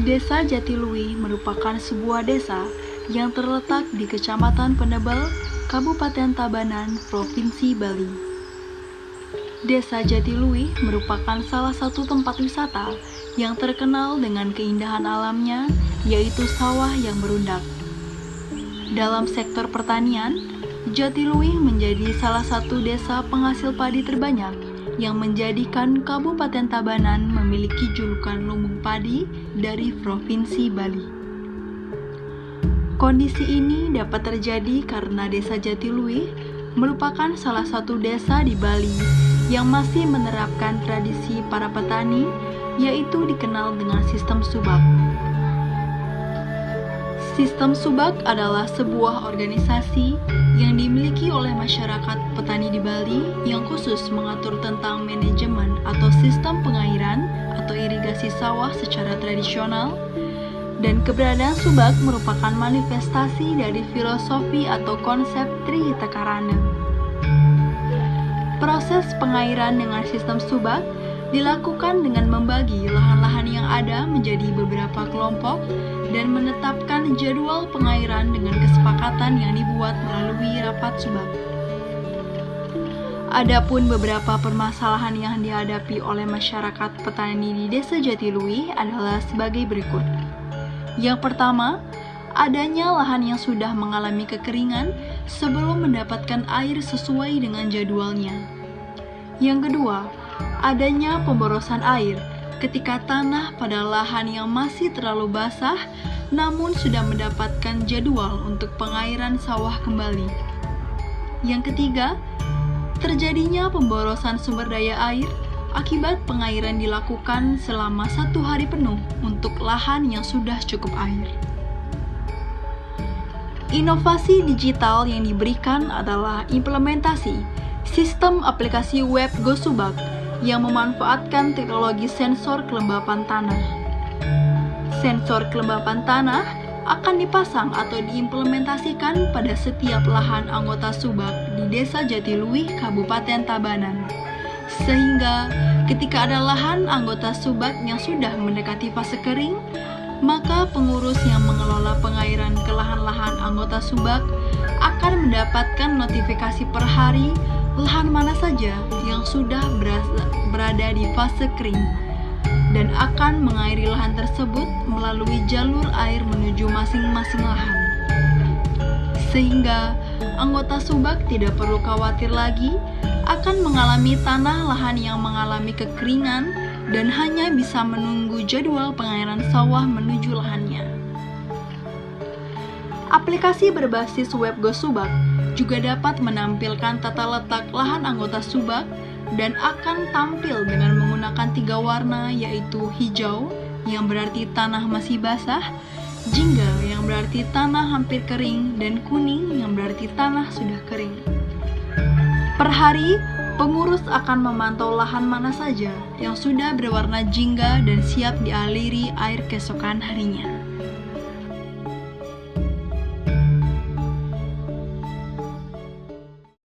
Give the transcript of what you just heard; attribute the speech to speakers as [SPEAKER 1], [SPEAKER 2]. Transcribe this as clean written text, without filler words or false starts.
[SPEAKER 1] Desa Jatiluwih merupakan sebuah desa yang terletak di Kecamatan Penebel, Kabupaten Tabanan, Provinsi Bali. Desa Jatiluwih merupakan salah satu tempat wisata yang terkenal dengan keindahan alamnya, yaitu sawah yang berundak. Dalam sektor pertanian, Jatiluwih menjadi salah satu desa penghasil padi terbanyak yang menjadikan Kabupaten Tabanan memiliki julukan lumbung padi dari Provinsi Bali. Kondisi ini dapat terjadi karena Desa Jatiluwih merupakan salah satu desa di Bali yang masih menerapkan tradisi para petani, yaitu dikenal dengan sistem subak. Sistem subak adalah sebuah organisasi yang dimiliki oleh masyarakat petani di Bali yang khusus mengatur tentang manajemen atau sistem pengairan atau irigasi sawah secara tradisional, dan keberadaan subak merupakan manifestasi dari filosofi atau konsep Trihita Karana. Proses pengairan dengan sistem subak dilakukan dengan membagi lahan-lahan yang ada menjadi beberapa kelompok dan menetapkan jadwal pengairan dengan kesepakatan yang dibuat melalui rapat subak. Adapun beberapa permasalahan yang dihadapi oleh masyarakat petani di Desa Jatiluwih adalah sebagai berikut. Yang pertama, adanya lahan yang sudah mengalami kekeringan sebelum mendapatkan air sesuai dengan jadwalnya. Yang kedua, adanya pemborosan air ketika tanah pada lahan yang masih terlalu basah namun sudah mendapatkan jadwal untuk pengairan sawah kembali. Yang ketiga, terjadinya pemborosan sumber daya air akibat pengairan dilakukan selama 1 hari penuh untuk lahan yang sudah cukup air. Inovasi digital yang diberikan adalah implementasi sistem aplikasi web GoSubak yang memanfaatkan teknologi sensor kelembapan tanah. Sensor kelembapan tanah akan dipasang atau diimplementasikan pada setiap lahan anggota subak di Desa Jatiluwih, Kabupaten Tabanan. Sehingga ketika ada lahan anggota subak yang sudah mendekati fase kering, maka pengurus yang mengelola pengairan ke lahan-lahan anggota subak akan mendapatkan notifikasi per hari lahan mana saja yang sudah berada di fase kering dan akan mengairi lahan tersebut melalui jalur air menuju masing-masing lahan. Sehingga anggota subak tidak perlu khawatir lagi akan mengalami tanah lahan yang mengalami kekeringan dan hanya bisa menunggu jadwal pengairan sawah menuju lahannya. Aplikasi berbasis web GoSubak juga dapat menampilkan tata letak lahan anggota subak dan akan tampil dengan menggunakan 3 warna, yaitu hijau yang berarti tanah masih basah, jingga yang berarti tanah hampir kering, dan kuning yang berarti tanah sudah kering. Per hari, pengurus akan memantau lahan mana saja yang sudah berwarna jingga dan siap dialiri air keesokan harinya.